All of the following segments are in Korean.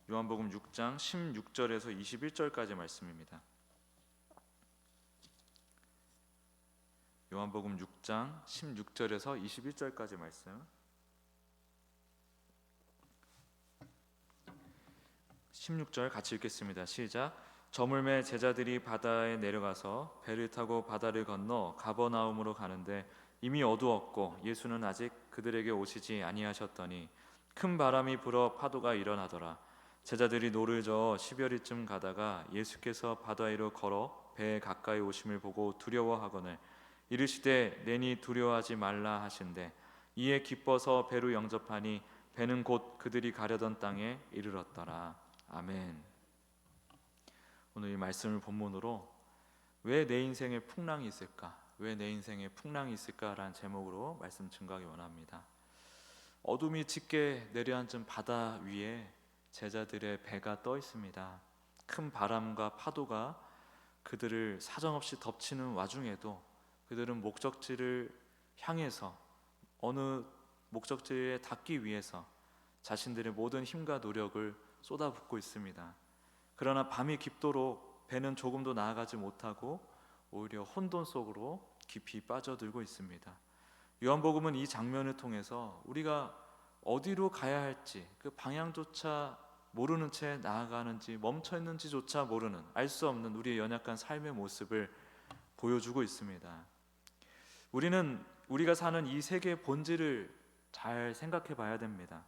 요한복음 6장 16절에서 21절까지 말씀입니다. 요한복음 6장 16절에서 21절까지 말씀. 16절 같이 읽겠습니다. 시작. 저물매 제자들이 바다에 내려가서 배를 타고 바다를 건너 가버나움으로 가는데 이미 어두웠고 예수는 아직 그들에게 오시지 아니하셨더니 큰 바람이 불어 파도가 일어나더라. 제자들이 노를 저어 10여리쯤 가다가 예수께서 바다 위로 걸어 배에 가까이 오심을 보고 두려워하거늘 이르시되 내니 두려워하지 말라 하신대 이에 기뻐서 배로 영접하니 배는 곧 그들이 가려던 땅에 이르렀더라. 아멘. 오늘 이 말씀을 본문으로 왜 내 인생에 풍랑이 있을까? 왜 내 인생에 풍랑이 있을까라는 제목으로 말씀 증거하기 원합니다. 어둠이 짙게 내려앉은 바다 위에 제자들의 배가 떠 있습니다. 큰 바람과 파도가 그들을 사정없이 덮치는 와중에도 그들은 목적지를 향해서 어느 목적지에 닿기 위해서 자신들의 모든 힘과 노력을 쏟아붓고 있습니다. 그러나 밤이 깊도록 배는 조금도 나아가지 못하고 오히려 혼돈 속으로 깊이 빠져들고 있습니다. 요한복음은 이 장면을 통해서 우리가 어디로 가야 할지 그 방향조차 모르는 채 나아가는지 멈춰있는지조차 모르는 알 수 없는 우리의 연약한 삶의 모습을 보여주고 있습니다. 우리가 사는 이 세계의 본질을 잘 생각해 봐야 됩니다.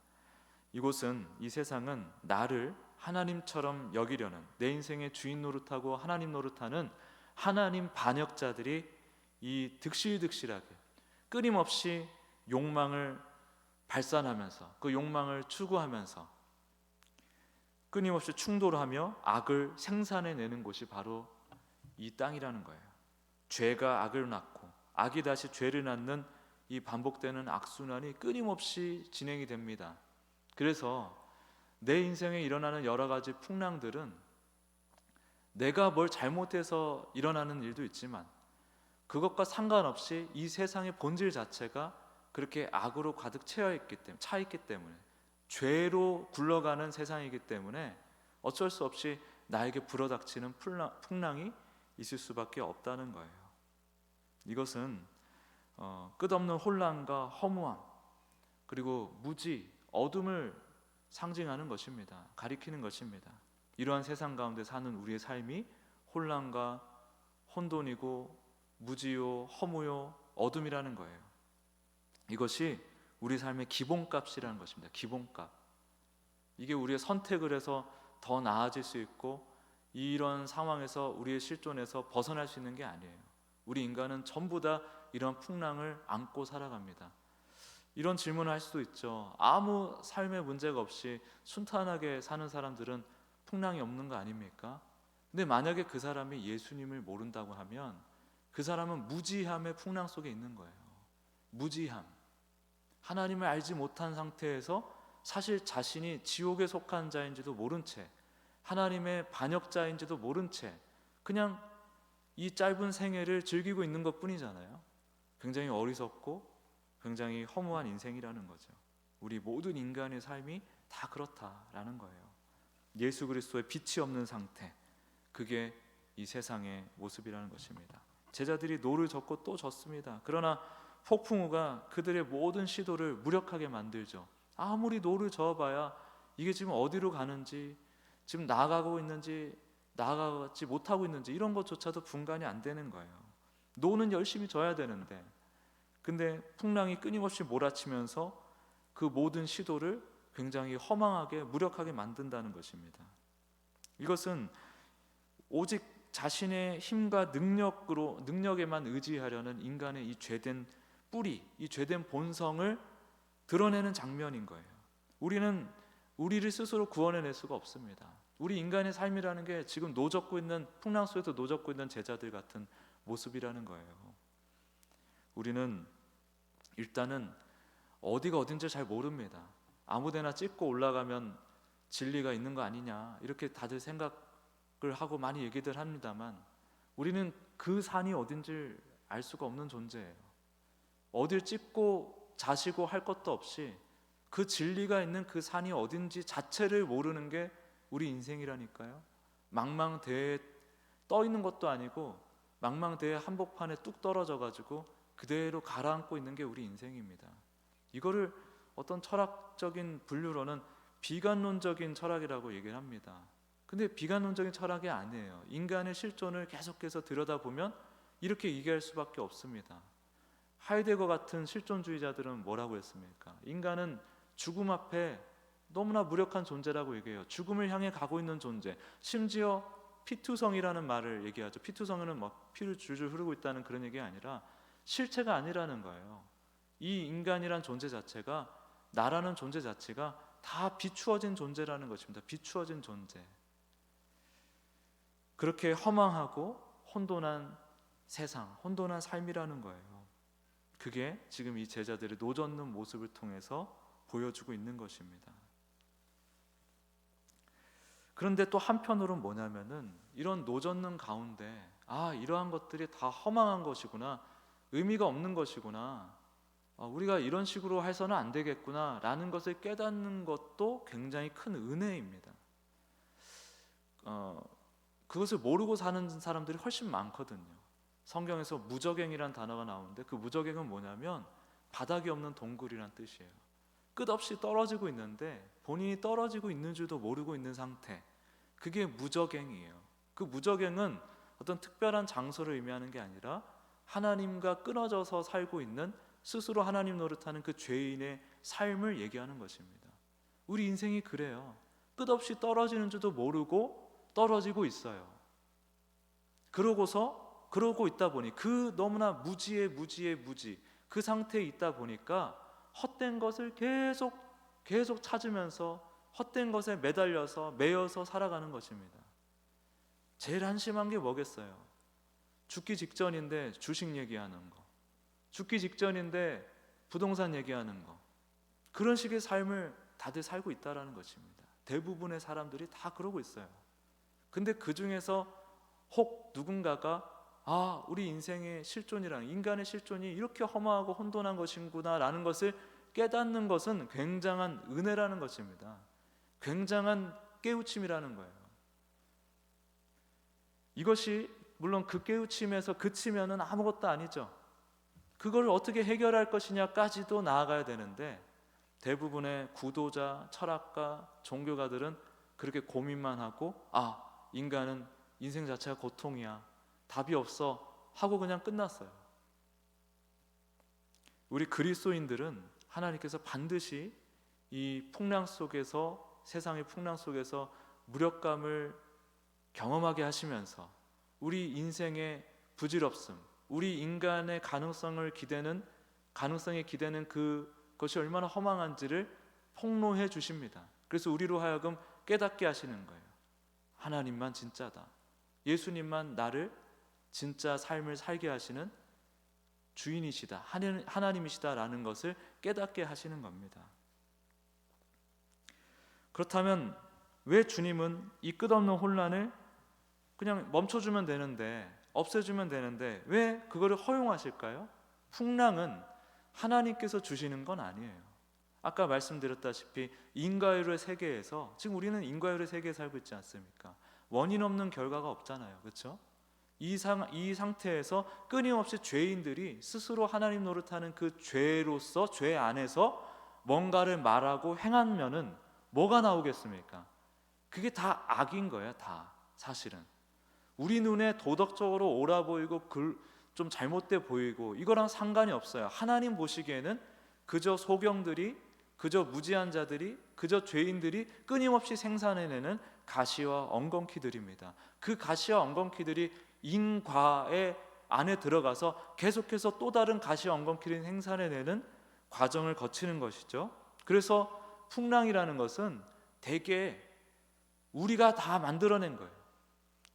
이 세상은 나를 하나님처럼 여기려는 내 인생의 주인 노릇하고 하나님 노릇하는 하나님 반역자들이 이 득실득실하게 끊임없이 욕망을 발산하면서 그 욕망을 추구하면서 끊임없이 충돌하며 악을 생산해내는 곳이 바로 이 땅이라는 거예요. 죄가 악을 낳고 악이 다시 죄를 낳는 이 반복되는 악순환이 끊임없이 진행이 됩니다. 그래서 내 인생에 일어나는 여러 가지 풍랑들은 내가 뭘 잘못해서 일어나는 일도 있지만 그것과 상관없이 이 세상의 본질 자체가 그렇게 악으로 가득 차 있기 때문에 죄로 굴러가는 세상이기 때문에 어쩔 수 없이 나에게 불어닥치는 풍랑이 있을 수밖에 없다는 거예요. 이것은 끝없는 혼란과 허무함 그리고 무지, 어둠을 상징하는 것입니다. 가리키는 것입니다. 이러한 세상 가운데 사는 우리의 삶이 혼란과 혼돈이고 무지요, 허무요, 어둠이라는 거예요. 이것이 우리 삶의 기본값이라는 것입니다. 기본값. 이게 우리의 선택을 해서 더 나아질 수 있고 이런 상황에서 우리의 실존에서 벗어날 수 있는 게 아니에요. 우리 인간은 전부 다 이런 풍랑을 안고 살아갑니다. 이런 질문을 할 수도 있죠. 아무 삶의 문제가 없이 순탄하게 사는 사람들은 풍랑이 없는 거 아닙니까? 근데 만약에 그 사람이 예수님을 모른다고 하면 그 사람은 무지함의 풍랑 속에 있는 거예요. 무지함. 하나님을 알지 못한 상태에서 사실 자신이 지옥에 속한 자인지도 모른 채 하나님의 반역자인지도 모른 채 그냥 이 짧은 생애를 즐기고 있는 것 뿐이잖아요. 굉장히 어리석고 굉장히 허무한 인생이라는 거죠. 우리 모든 인간의 삶이 다 그렇다라는 거예요. 예수 그리스도의 빛이 없는 상태, 그게 이 세상의 모습이라는 것입니다. 제자들이 노를 젓고 또 젓습니다. 그러나 폭풍우가 그들의 모든 시도를 무력하게 만들죠. 아무리 노를 저어봐야 이게 지금 어디로 가는지, 지금 나아가고 있는지 나아가지 못하고 있는지 이런 것조차도 분간이 안 되는 거예요. 노는 열심히 져야 되는데 근데 풍랑이 끊임없이 몰아치면서 그 모든 시도를 굉장히 허망하게 무력하게 만든다는 것입니다. 이것은 오직 자신의 힘과 능력에만 의지하려는 인간의 이 죄된 뿌리, 이 죄된 본성을 드러내는 장면인 거예요. 우리는 우리를 스스로 구원해낼 수가 없습니다. 우리 인간의 삶이라는 게 지금 풍랑 속에서 노젓고 있는 제자들 같은 모습이라는 거예요. 우리는 일단은 어디가 어딘지 잘 모릅니다. 아무데나 찍고 올라가면 진리가 있는 거 아니냐 이렇게 다들 생각을 하고 많이 얘기들 합니다만 우리는 그 산이 어딘지 알 수가 없는 존재예요. 어딜 찍고 자시고 할 것도 없이 그 진리가 있는 그 산이 어딘지 자체를 모르는 게 우리 인생이라니까요. 망망대해에 떠 있는 것도 아니고 망망대해 한복판에 뚝 떨어져 가지고 그대로 가라앉고 있는 게 우리 인생입니다. 이거를 어떤 철학적인 분류로는 비관론적인 철학이라고 얘기를 합니다. 근데 비관론적인 철학이 아니에요. 인간의 실존을 계속해서 들여다보면 이렇게 얘기할 수밖에 없습니다. 하이데거 같은 실존주의자들은 뭐라고 했습니까? 인간은 죽음 앞에 너무나 무력한 존재라고 얘기해요. 죽음을 향해 가고 있는 존재. 심지어 피투성이라는 말을 얘기하죠. 피투성은 막 피를 줄줄 흐르고 있다는 그런 얘기가 아니라 실체가 아니라는 거예요. 이 인간이란 존재 자체가, 나라는 존재 자체가 다 비추어진 존재라는 것입니다. 비추어진 존재. 그렇게 허망하고 혼돈한 세상, 혼돈한 삶이라는 거예요. 그게 지금 이 제자들의 노젓는 모습을 통해서 보여주고 있는 것입니다. 그런데 또 한편으로는 뭐냐면은 이런 노젓는 가운데 이러한 것들이 다 허망한 것이구나, 의미가 없는 것이구나, 우리가 이런 식으로 해서는 안 되겠구나 라는 것을 깨닫는 것도 굉장히 큰 은혜입니다. 그것을 모르고 사는 사람들이 훨씬 많거든요. 성경에서 무적행이라는 단어가 나오는데 그 무적행은 뭐냐면 바닥이 없는 동굴이란 뜻이에요. 끝없이 떨어지고 있는데 본인이 떨어지고 있는 줄도 모르고 있는 상태, 그게 무적행이에요. 그 무적행은 어떤 특별한 장소를 의미하는 게 아니라 하나님과 끊어져서 살고 있는, 스스로 하나님 노릇하는 그 죄인의 삶을 얘기하는 것입니다. 우리 인생이 그래요. 끝없이 떨어지는 줄도 모르고 떨어지고 있어요. 그러고 있다 보니 그 너무나 무지 그 상태에 있다 보니까 헛된 것을 계속 찾으면서 헛된 것에 매여서 살아가는 것입니다. 제일 한심한 게 뭐겠어요? 죽기 직전인데 주식 얘기하는 거, 죽기 직전인데 부동산 얘기하는 거, 그런 식의 삶을 다들 살고 있다라는 것입니다. 대부분의 사람들이 다 그러고 있어요. 근데 그 중에서 혹 누군가가 우리 인생의 실존이랑 인간의 실존이 이렇게 허무하고 혼돈한 것이구나 라는 것을 깨닫는 것은 굉장한 은혜라는 것입니다. 굉장한 깨우침이라는 거예요. 이것이 물론 그 깨우침에서 그치면은 아무것도 아니죠. 그걸 어떻게 해결할 것이냐까지도 나아가야 되는데 대부분의 구도자, 철학가, 종교가들은 그렇게 고민만 하고 인간은 인생 자체가 고통이야, 답이 없어 하고 그냥 끝났어요. 우리 그리스도인들은 하나님께서 반드시 이 풍랑 속에서, 세상의 풍랑 속에서 무력감을 경험하게 하시면서 우리 인생의 부질없음, 우리 인간의 가능성에 기대는 그것이 얼마나 허망한지를 폭로해 주십니다. 그래서 우리로 하여금 깨닫게 하시는 거예요. 하나님만 진짜다, 예수님만 나를 진짜 삶을 살게 하시는 주인이시다, 하나님이시다라는 것을 깨닫게 하시는 겁니다. 그렇다면 왜 주님은 이 끝없는 혼란을 그냥 멈춰주면 되는데, 없애주면 되는데 왜 그거를 허용하실까요? 풍랑은 하나님께서 주시는 건 아니에요. 아까 말씀드렸다시피 인과율의 세계에서, 지금 우리는 인과율의 세계에 살고 있지 않습니까? 원인 없는 결과가 없잖아요, 그렇죠? 이 상태에서 끊임없이 죄인들이 스스로 하나님 노릇하는 그 죄로서, 죄 안에서 뭔가를 말하고 행하면은 뭐가 나오겠습니까? 그게 다 악인 거예요, 다. 사실은 우리 눈에 도덕적으로 옳아 보이고 좀 잘못돼 보이고 이거랑 상관이 없어요. 하나님 보시기에는 그저 소경들이, 그저 무지한 자들이, 그저 죄인들이 끊임없이 생산해내는 가시와 엉겅퀴들입니다. 그 가시와 엉겅퀴들이 인과의 안에 들어가서 계속해서 또 다른 가시와 엉겅퀴를 생산해내는 과정을 거치는 것이죠. 그래서 풍랑이라는 것은 대개 우리가 다 만들어낸 거예요.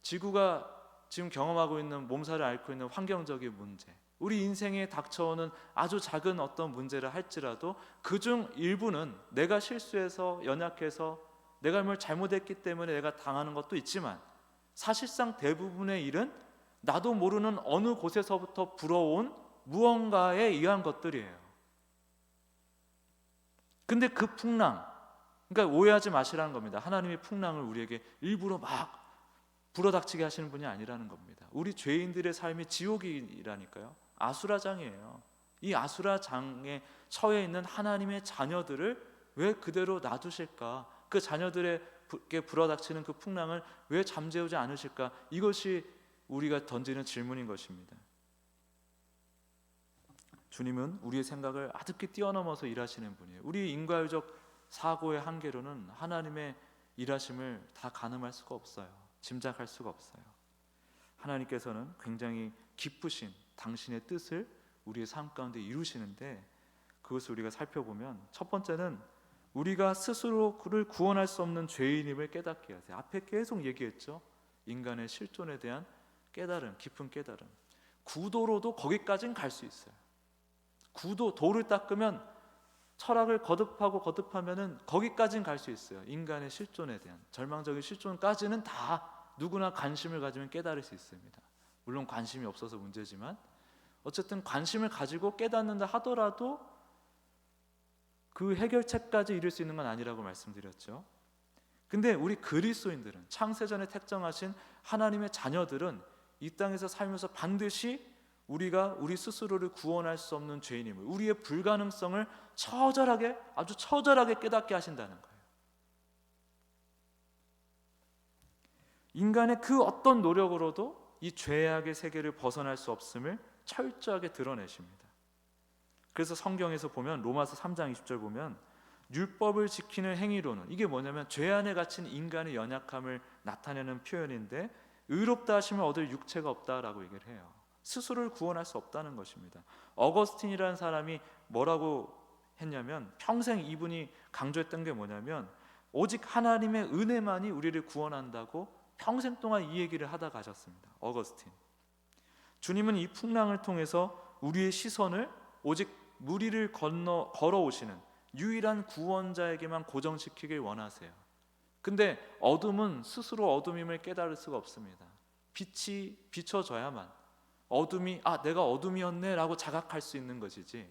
지구가 지금 경험하고 있는, 몸살을 앓고 있는 환경적인 문제, 우리 인생에 닥쳐오는 아주 작은 어떤 문제를 할지라도 그중 일부는 내가 실수해서, 연약해서, 내가 뭘 잘못했기 때문에 내가 당하는 것도 있지만 사실상 대부분의 일은 나도 모르는 어느 곳에서부터 불어온 무언가에 의한 것들이에요. 근데 그 풍랑, 그러니까 오해하지 마시라는 겁니다. 하나님의 풍랑을 우리에게 일부러 막 불어닥치게 하시는 분이 아니라는 겁니다. 우리 죄인들의 삶이 지옥이라니까요. 아수라장이에요. 이 아수라장에 처해 있는 하나님의 자녀들을 왜 그대로 놔두실까? 그 자녀들에게 불어닥치는 그 풍랑을 왜 잠재우지 않으실까? 이것이 우리가 던지는 질문인 것입니다. 주님은 우리의 생각을 아득히 뛰어넘어서 일하시는 분이에요. 우리 인과유적 사고의 한계로는 하나님의 일하심을 다 가늠할 수가 없어요. 짐작할 수가 없어요. 하나님께서는 굉장히 기쁘신 당신의 뜻을 우리의 삶 가운데 이루시는데, 그것을 우리가 살펴보면 첫 번째는 우리가 스스로를 구원할 수 없는 죄인임을 깨닫게 하세요. 앞에 계속 얘기했죠. 인간의 실존에 대한 깨달음, 깊은 깨달음. 구도로도 거기까지는 갈 수 있어요. 돌을 닦으면 철학을 거듭하면은 거기까지는 갈 수 있어요. 인간의 실존에 대한 절망적인 실존까지는 다 누구나 관심을 가지면 깨달을 수 있습니다. 물론 관심이 없어서 문제지만 어쨌든 관심을 가지고 깨닫는다 하더라도 그 해결책까지 이룰 수 있는 건 아니라고 말씀드렸죠. 근데 우리 그리스도인들은, 창세전에 택정하신 하나님의 자녀들은 이 땅에서 살면서 반드시 우리가 우리 스스로를 구원할 수 없는 죄인임을, 우리의 불가능성을 아주 처절하게 깨닫게 하신다는 거예요. 인간의 그 어떤 노력으로도 이 죄악의 세계를 벗어날 수 없음을 철저하게 드러내십니다. 그래서 성경에서 보면 로마서 3장 20절 보면 율법을 지키는 행위로는, 이게 뭐냐면 죄 안에 갇힌 인간의 연약함을 나타내는 표현인데, 의롭다 하심을 얻을 육체가 없다라고 얘기를 해요. 스스로를 구원할 수 없다는 것입니다. 어거스틴이라는 사람이 뭐라고 했냐면, 평생 이분이 강조했던 게 뭐냐면 오직 하나님의 은혜만이 우리를 구원한다고 평생 동안 이 얘기를 하다 가셨습니다. 어거스틴. 주님은 이 풍랑을 통해서 우리의 시선을 오직 무리를 걸어오시는 유일한 구원자에게만 고정시키길 원하세요. 근데 어둠은 스스로 어둠임을 깨달을 수가 없습니다. 빛이 비춰져야만 어둠이 내가 어둠이었네 라고 자각할 수 있는 것이지,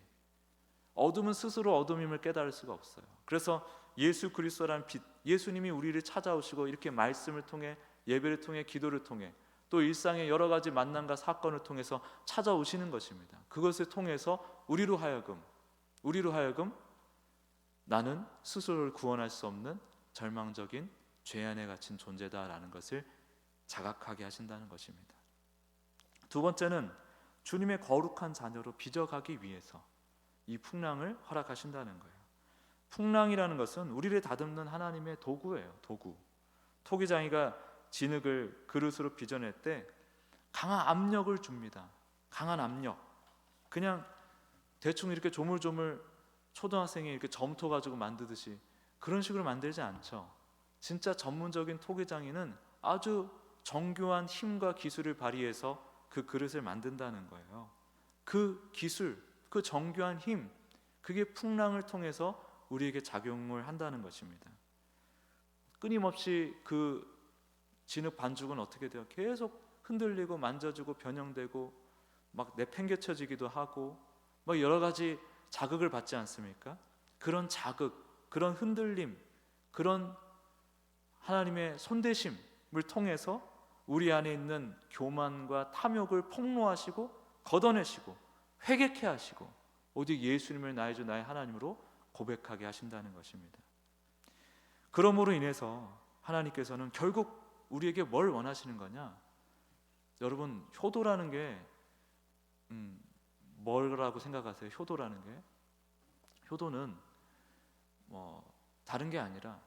어둠은 스스로 어둠임을 깨달을 수가 없어요. 그래서 예수 그리스도라는 빛, 예수님이 우리를 찾아오시고 이렇게 말씀을 통해, 예배를 통해, 기도를 통해, 또 일상의 여러 가지 만남과 사건을 통해서 찾아오시는 것입니다. 그것을 통해서 우리로 하여금 나는 스스로를 구원할 수 없는 절망적인 죄 안에 갇힌 존재다라는 것을 자각하게 하신다는 것입니다. 두 번째는 주님의 거룩한 자녀로 빚어가기 위해서 이 풍랑을 허락하신다는 거예요. 풍랑이라는 것은 우리를 다듬는 하나님의 도구예요. 도구. 토기장이가 진흙을 그릇으로 빚어낼 때 강한 압력을 줍니다. 강한 압력. 그냥 대충 이렇게 조물조물 초등학생이 이렇게 점토 가지고 만드듯이 그런 식으로 만들지 않죠. 진짜 전문적인 토기장이는 아주 정교한 힘과 기술을 발휘해서 그 그릇을 만든다는 거예요. 그 기술, 그 정교한 힘, 그게 풍랑을 통해서 우리에게 작용을 한다는 것입니다. 끊임없이 그 진흙 반죽은 어떻게 돼요? 계속 흔들리고 만져지고 변형되고 막 내팽개쳐지기도 하고 막 여러 가지 자극을 받지 않습니까? 그런 자극, 그런 흔들림, 그런 하나님의 손대심을 통해서 우리 안에 있는 교만과 탐욕을 폭로하시고 걷어내시고 회개케 하시고 오직 예수님을 나의 주 나의 하나님으로 고백하게 하신다는 것입니다. 그러므로 인해서 하나님께서는 결국 우리에게 뭘 원하시는 거냐? 여러분, 효도라는 게 뭐라고 생각하세요? 효도라는 게? 효도는 다른 게 아니라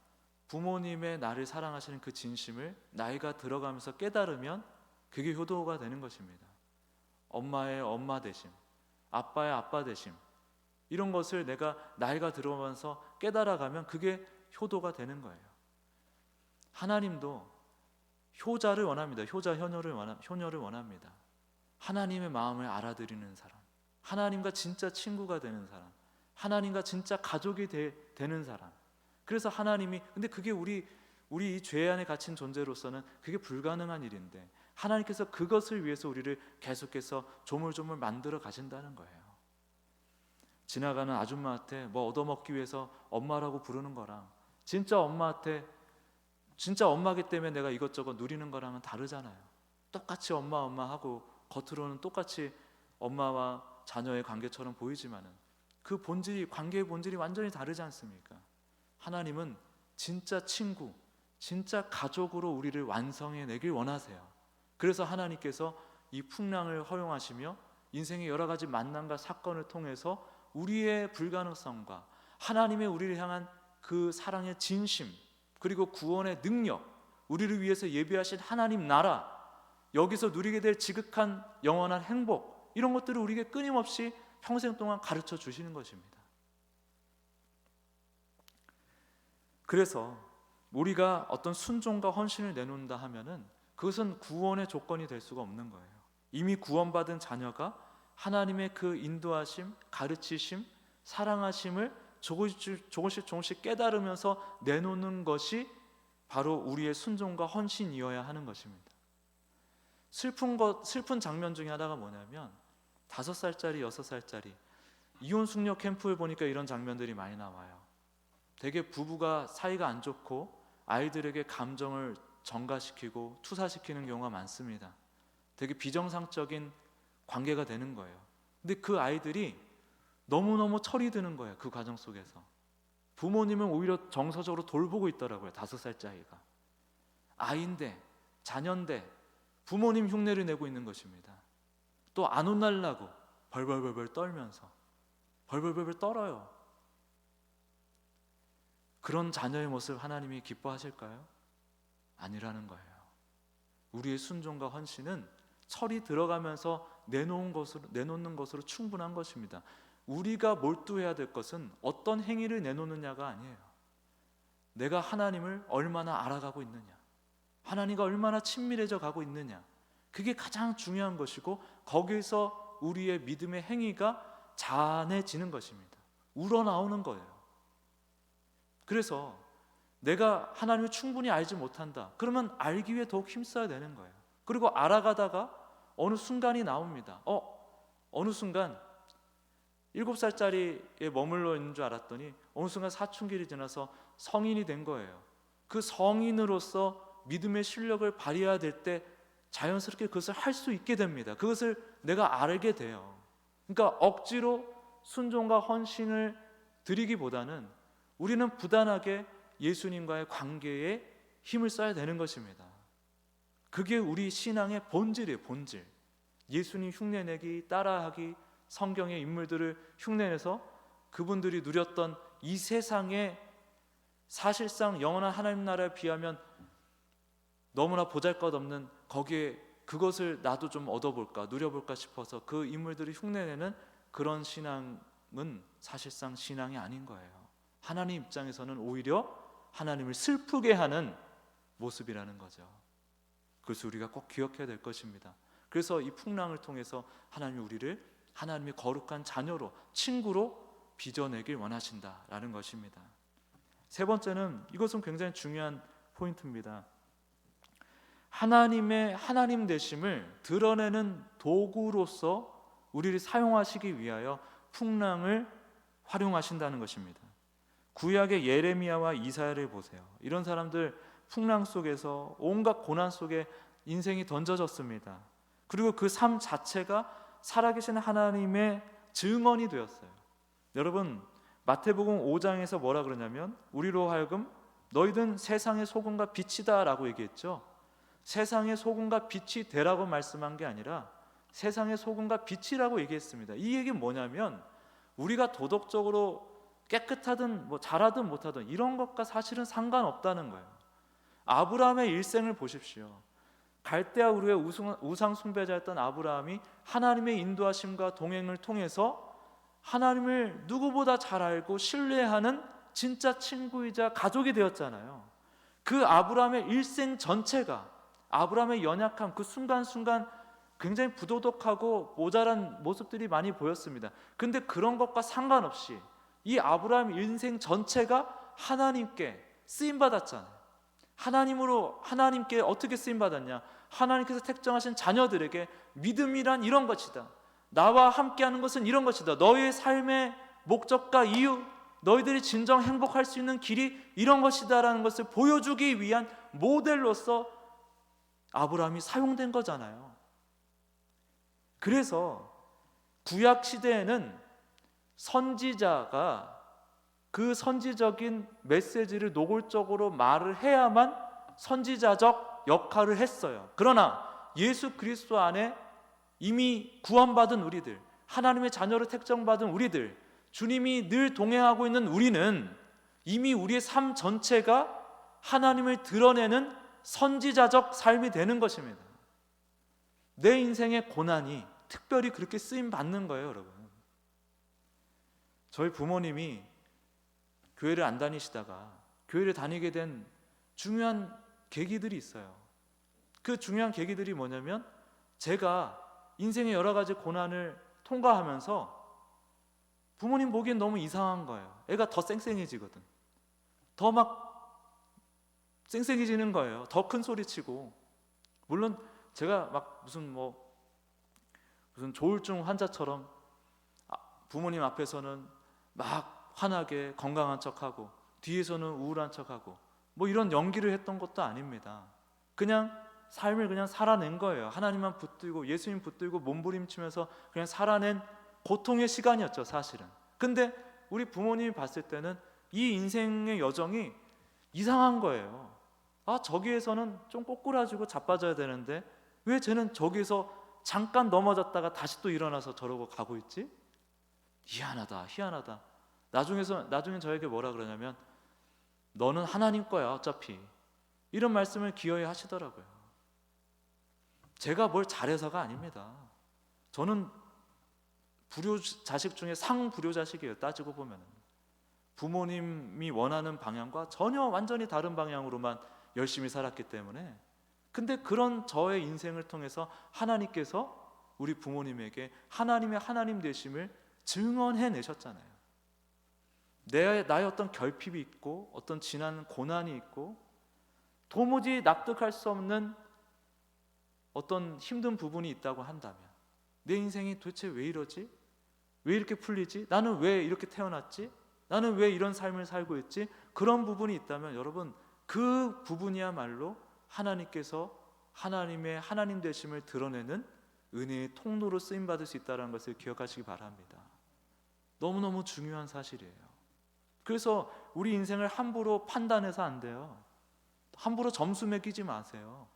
부모님의 나를 사랑하시는 그 진심을 나이가 들어가면서 깨달으면 그게 효도가 되는 것입니다. 엄마의 엄마 되심, 아빠의 아빠 되심, 이런 것을 내가 나이가 들어가면서 깨달아가면 그게 효도가 되는 거예요. 하나님도 효자를 원합니다. 효녀를 원합니다. 하나님의 마음을 알아들이는 사람, 하나님과 진짜 친구가 되는 사람, 하나님과 진짜 가족이 되는 사람. 그래서 하나님이, 근데 그게 우리 이 죄 안에 갇힌 존재로서는 그게 불가능한 일인데 하나님께서 그것을 위해서 우리를 계속해서 조물조물 만들어 가신다는 거예요. 지나가는 아줌마한테 뭐 얻어먹기 위해서 엄마라고 부르는 거랑 진짜 엄마기 때문에 내가 이것저것 누리는 거랑은 다르잖아요. 똑같이 엄마 하고 겉으로는 똑같이 엄마와 자녀의 관계처럼 보이지만은 그 본질이, 관계의 본질이 완전히 다르지 않습니까? 하나님은 진짜 친구, 진짜 가족으로 우리를 완성해내길 원하세요. 그래서 하나님께서 이 풍랑을 허용하시며 인생의 여러 가지 만남과 사건을 통해서 우리의 불가능성과 하나님의 우리를 향한 그 사랑의 진심, 그리고 구원의 능력, 우리를 위해서 예비하신 하나님 나라, 여기서 누리게 될 지극한 영원한 행복, 이런 것들을 우리에게 끊임없이 평생 동안 가르쳐 주시는 것입니다. 그래서 우리가 어떤 순종과 헌신을 내놓는다 하면은 그것은 구원의 조건이 될 수가 없는 거예요. 이미 구원받은 자녀가 하나님의 그 인도하심, 가르치심, 사랑하심을 조금씩 깨달으면서 내놓는 것이 바로 우리의 순종과 헌신이어야 하는 것입니다. 슬픈 장면 중에 하나가 뭐냐면 5살짜리, 6살짜리 이혼 숙녀 캠프를 보니까 이런 장면들이 많이 나와요. 되게 부부가 사이가 안 좋고 아이들에게 감정을 전가시키고 투사시키는 경우가 많습니다. 되게 비정상적인 관계가 되는 거예요. 근데 그 아이들이 너무너무 철이 드는 거예요. 그 과정 속에서 부모님은 오히려 정서적으로 돌보고 있더라고요. 5살짜리가 아이인데, 자녀인데 부모님 흉내를 내고 있는 것입니다. 또 안 혼날라고 벌벌벌 떨면서 벌벌벌 떨어요. 그런 자녀의 모습 하나님이 기뻐하실까요? 아니라는 거예요. 우리의 순종과 헌신은 철이 들어가면서 내놓는 것으로 충분한 것입니다. 우리가 몰두해야 될 것은 어떤 행위를 내놓느냐가 아니에요. 내가 하나님을 얼마나 알아가고 있느냐, 하나님과 얼마나 친밀해져 가고 있느냐, 그게 가장 중요한 것이고, 거기서 우리의 믿음의 행위가 자아내지는 것입니다. 우러나오는 거예요. 그래서 내가 하나님을 충분히 알지 못한다, 그러면 알기 위해 더욱 힘써야 되는 거예요. 그리고 알아가다가 어느 순간이 나옵니다. 어느 순간 7살짜리에 머물러 있는 줄 알았더니 어느 순간 사춘기를 지나서 성인이 된 거예요. 그 성인으로서 믿음의 실력을 발휘해야 될 때 자연스럽게 그것을 할 수 있게 됩니다. 그것을 내가 알게 돼요. 그러니까 억지로 순종과 헌신을 드리기보다는 우리는 부단하게 예수님과의 관계에 힘을 써야 되는 것입니다. 그게 우리 신앙의 본질이에요. 본질. 예수님 흉내내기, 따라하기, 성경의 인물들을 흉내내서 그분들이 누렸던 이 세상에 사실상 영원한 하나님 나라에 비하면 너무나 보잘것없는, 거기에 그것을 나도 좀 얻어볼까, 누려볼까 싶어서 그 인물들이 흉내내는 그런 신앙은 사실상 신앙이 아닌 거예요. 하나님 입장에서는 오히려 하나님을 슬프게 하는 모습이라는 거죠. 그래서 우리가 꼭 기억해야 될 것입니다. 그래서 이 풍랑을 통해서 하나님이 우리를 하나님의 거룩한 자녀로, 친구로 빚어내길 원하신다라는 것입니다. 세 번째는, 이것은 굉장히 중요한 포인트입니다. 하나님의 하나님 되심을 드러내는 도구로서 우리를 사용하시기 위하여 풍랑을 활용하신다는 것입니다. 구약의 예레미야와 이사야를 보세요. 이런 사람들 풍랑 속에서 온갖 고난 속에 인생이 던져졌습니다. 그리고 그 삶 자체가 살아계신 하나님의 증언이 되었어요. 여러분, 마태복음 5장에서 뭐라 그러냐면, 우리로 하여금 너희는 세상의 소금과 빛이다 라고 얘기했죠. 세상의 소금과 빛이 되라고 말씀한 게 아니라 세상의 소금과 빛이라고 얘기했습니다. 이 얘기는 뭐냐면, 우리가 도덕적으로 깨끗하든 잘하든 못하든 이런 것과 사실은 상관없다는 거예요. 아브라함의 일생을 보십시오. 갈대아 우르의 우상 숭배자였던 아브라함이 하나님의 인도하심과 동행을 통해서 하나님을 누구보다 잘 알고 신뢰하는 진짜 친구이자 가족이 되었잖아요. 그 아브라함의 일생 전체가, 아브라함의 연약함, 그 순간순간 굉장히 부도덕하고 모자란 모습들이 많이 보였습니다. 근데 그런 것과 상관없이 이 아브라함의 인생 전체가 하나님께 쓰임받았잖아요. 하나님께 어떻게 쓰임받았냐? 하나님께서 택정하신 자녀들에게 믿음이란 이런 것이다, 나와 함께하는 것은 이런 것이다, 너의 삶의 목적과 이유, 너희들이 진정 행복할 수 있는 길이 이런 것이다라는 것을 보여주기 위한 모델로서 아브라함이 사용된 거잖아요. 그래서 구약 시대에는 선지자가 그 선지적인 메시지를 노골적으로 말을 해야만 선지자적 역할을 했어요. 그러나 예수 그리스도 안에 이미 구원받은 우리들, 하나님의 자녀로 택정받은 우리들, 주님이 늘 동행하고 있는 우리는 이미 우리의 삶 전체가 하나님을 드러내는 선지자적 삶이 되는 것입니다. 내 인생의 고난이 특별히 그렇게 쓰임 받는 거예요, 여러분. 저희 부모님이 교회를 안 다니시다가 교회를 다니게 된 중요한 계기들이 있어요. 그 중요한 계기들이 뭐냐면 제가 인생의 여러 가지 고난을 통과하면서 부모님 보기엔 너무 이상한 거예요. 애가 더 쌩쌩해지거든. 더 막 쌩쌩해지는 거예요. 더 큰 소리 치고. 물론 제가 막 무슨 조울증 환자처럼 부모님 앞에서는 막 환하게 건강한 척하고 뒤에서는 우울한 척하고 이런 연기를 했던 것도 아닙니다. 그냥 삶을 그냥 살아낸 거예요. 하나님만 붙들고 예수님 붙들고 몸부림치면서 그냥 살아낸 고통의 시간이었죠, 사실은. 근데 우리 부모님이 봤을 때는 이 인생의 여정이 이상한 거예요. 저기에서는 좀 꼬꾸라지고 자빠져야 되는데 왜 쟤는 저기에서 잠깐 넘어졌다가 다시 또 일어나서 저러고 가고 있지? 희한하다. 나중에 저에게 뭐라 그러냐면 너는 하나님 거야 어차피, 이런 말씀을 기어이 하시더라고요. 제가 뭘 잘해서가 아닙니다. 저는 불효 자식 중에 상불효 자식이에요. 따지고 보면 부모님이 원하는 방향과 전혀 완전히 다른 방향으로만 열심히 살았기 때문에. 근데 그런 저의 인생을 통해서 하나님께서 우리 부모님에게 하나님의 하나님 되심을 증언해 내셨잖아요. 나의 어떤 결핍이 있고 어떤 지난 고난이 있고 도무지 납득할 수 없는 어떤 힘든 부분이 있다고 한다면 내 인생이 도대체 왜 이러지? 왜 이렇게 풀리지? 나는 왜 이렇게 태어났지? 나는 왜 이런 삶을 살고 있지? 그런 부분이 있다면 여러분, 그 부분이야말로 하나님께서 하나님의 하나님 되심을 드러내는 은혜의 통로로 쓰임받을 수 있다는 것을 기억하시기 바랍니다. 너무너무 중요한 사실이에요. 그래서 우리 인생을 함부로 판단해서 안 돼요. 함부로 점수 매기지 마세요.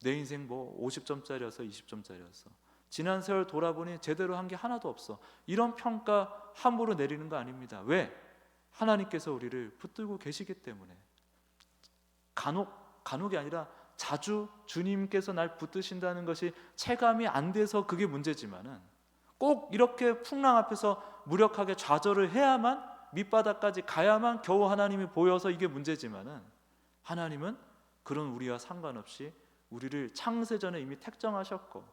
내 인생 50점짜리였어 20점짜리였어, 지난 세월 돌아보니 제대로 한 게 하나도 없어, 이런 평가 함부로 내리는 거 아닙니다. 왜? 하나님께서 우리를 붙들고 계시기 때문에. 간혹이 아니라 자주 주님께서 날 붙드신다는 것이 체감이 안 돼서 그게 문제지만은, 꼭 이렇게 풍랑 앞에서 무력하게 좌절을 해야만, 밑바닥까지 가야만 겨우 하나님이 보여서 이게 문제지만은, 하나님은 그런 우리와 상관없이 우리를 창세전에 이미 택정하셨고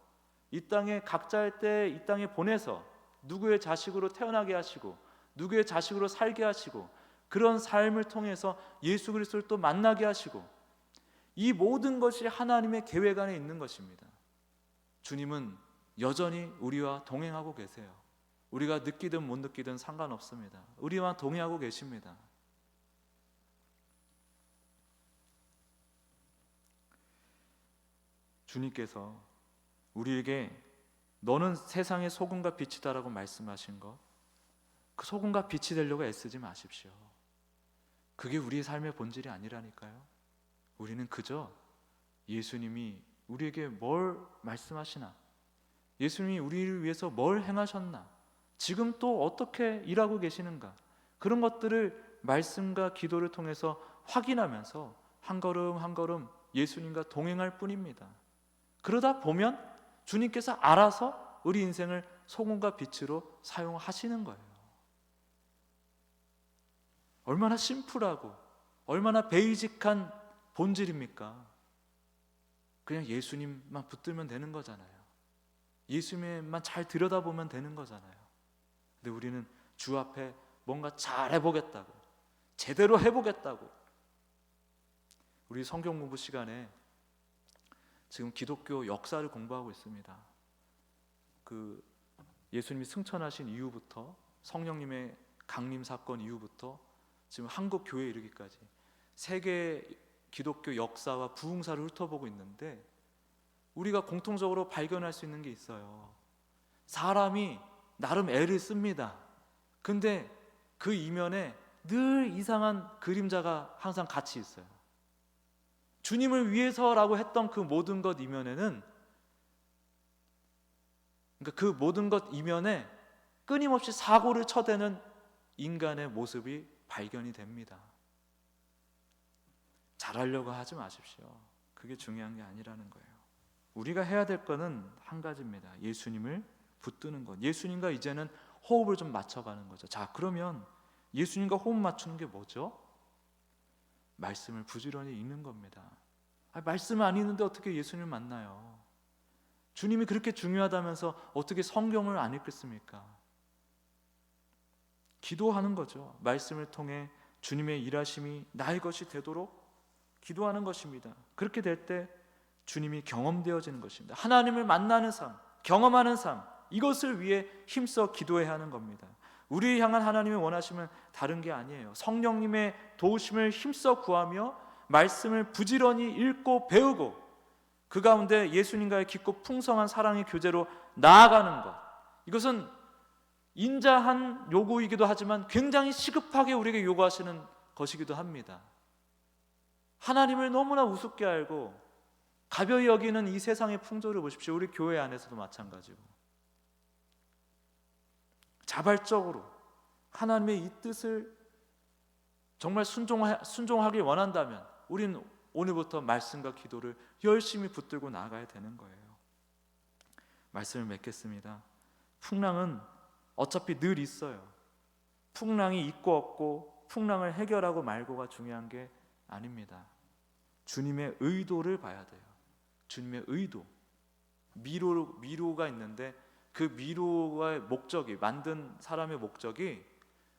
이 땅에 각자의 때에 이 땅에 보내서 누구의 자식으로 태어나게 하시고 누구의 자식으로 살게 하시고 그런 삶을 통해서 예수 그리스도를 또 만나게 하시고, 이 모든 것이 하나님의 계획 안에 있는 것입니다. 주님은 여전히 우리와 동행하고 계세요. 우리가 느끼든 못 느끼든 상관없습니다. 우리와 동행하고 계십니다. 주님께서 우리에게 너는 세상의 소금과 빛이다라고 말씀하신 것, 그 소금과 빛이 되려고 애쓰지 마십시오. 그게 우리의 삶의 본질이 아니라니까요. 우리는 그저 예수님이 우리에게 뭘 말씀하시나, 예수님이 우리를 위해서 뭘 행하셨나, 지금 또 어떻게 일하고 계시는가, 그런 것들을 말씀과 기도를 통해서 확인하면서 한 걸음 한 걸음 예수님과 동행할 뿐입니다. 그러다 보면 주님께서 알아서 우리 인생을 소금과 빛으로 사용하시는 거예요. 얼마나 심플하고 얼마나 베이직한 본질입니까? 그냥 예수님만 붙들면 되는 거잖아요. 예수님만 잘 들여다보면 되는 거잖아요. 근데 우리는 주 앞에 뭔가 잘 해보겠다고, 제대로 해보겠다고. 우리 성경 공부 시간에 지금 기독교 역사를 공부하고 있습니다. 예수님이 승천하신 이후부터 성령님의 강림 사건 이후부터 지금 한국 교회에 이르기까지 세계 기독교 역사와 부흥사를 훑어보고 있는데 우리가 공통적으로 발견할 수 있는 게 있어요. 사람이 나름 애를 씁니다. 근데 그 이면에 늘 이상한 그림자가 항상 같이 있어요. 주님을 위해서라고 했던 그 모든 것 이면에는, 그러니까 그 모든 것 이면에 끊임없이 사고를 쳐대는 인간의 모습이 발견이 됩니다. 잘하려고 하지 마십시오. 그게 중요한 게 아니라는 거예요. 우리가 해야 될 거는 한 가지입니다. 예수님을 붙드는 것. 예수님과 이제는 호흡을 좀 맞춰가는 거죠. 자, 그러면 예수님과 호흡 맞추는 게 뭐죠? 말씀을 부지런히 읽는 겁니다. 말씀을 안 읽는데 어떻게 예수님을 만나요? 주님이 그렇게 중요하다면서 어떻게 성경을 안 읽겠습니까? 기도하는 거죠. 말씀을 통해 주님의 일하심이 나의 것이 되도록 기도하는 것입니다. 그렇게 될 때 주님이 경험되어지는 것입니다. 하나님을 만나는 삶, 경험하는 삶, 이것을 위해 힘써 기도해야 하는 겁니다. 우리를 향한 하나님의 원하심은 다른 게 아니에요. 성령님의 도우심을 힘써 구하며 말씀을 부지런히 읽고 배우고 그 가운데 예수님과의 깊고 풍성한 사랑의 교제로 나아가는 것, 이것은 인자한 요구이기도 하지만 굉장히 시급하게 우리에게 요구하시는 것이기도 합니다. 하나님을 너무나 우습게 알고 가벼이 여기는 이 세상의 풍조를 보십시오. 우리 교회 안에서도 마찬가지고 자발적으로 하나님의 이 뜻을 정말 순종하길 원한다면 우리는 오늘부터 말씀과 기도를 열심히 붙들고 나아가야 되는 거예요. 말씀을 맺겠습니다. 풍랑은 어차피 늘 있어요. 풍랑이 있고 없고 풍랑을 해결하고 말고가 중요한 게 아닙니다. 주님의 의도를 봐야 돼요. 주님의 의도. 미로가 있는데 그 미로의 목적이, 만든 사람의 목적이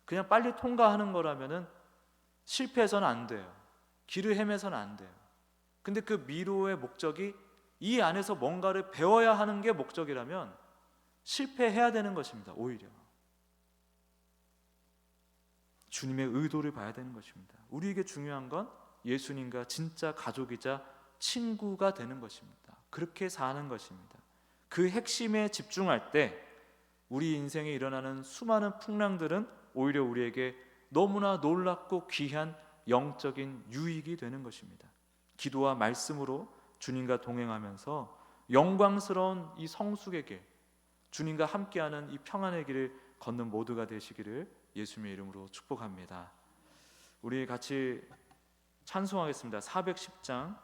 그냥 빨리 통과하는 거라면은 실패해서는 안 돼요. 길을 헤매서는 안 돼요. 근데 그 미로의 목적이 이 안에서 뭔가를 배워야 하는 게 목적이라면 실패해야 되는 것입니다. 오히려 주님의 의도를 봐야 되는 것입니다. 우리에게 중요한 건 예수님과 진짜 가족이자 친구가 되는 것입니다. 그렇게 사는 것입니다. 그 핵심에 집중할 때 우리 인생에 일어나는 수많은 풍랑들은 오히려 우리에게 너무나 놀랍고 귀한 영적인 유익이 되는 것입니다. 기도와 말씀으로 주님과 동행하면서 영광스러운 이 성숙의 길, 주님과 함께하는 이 평안의 길을 걷는 모두가 되시기를 예수님의 이름으로 축복합니다. 우리 같이 찬송하겠습니다. 410장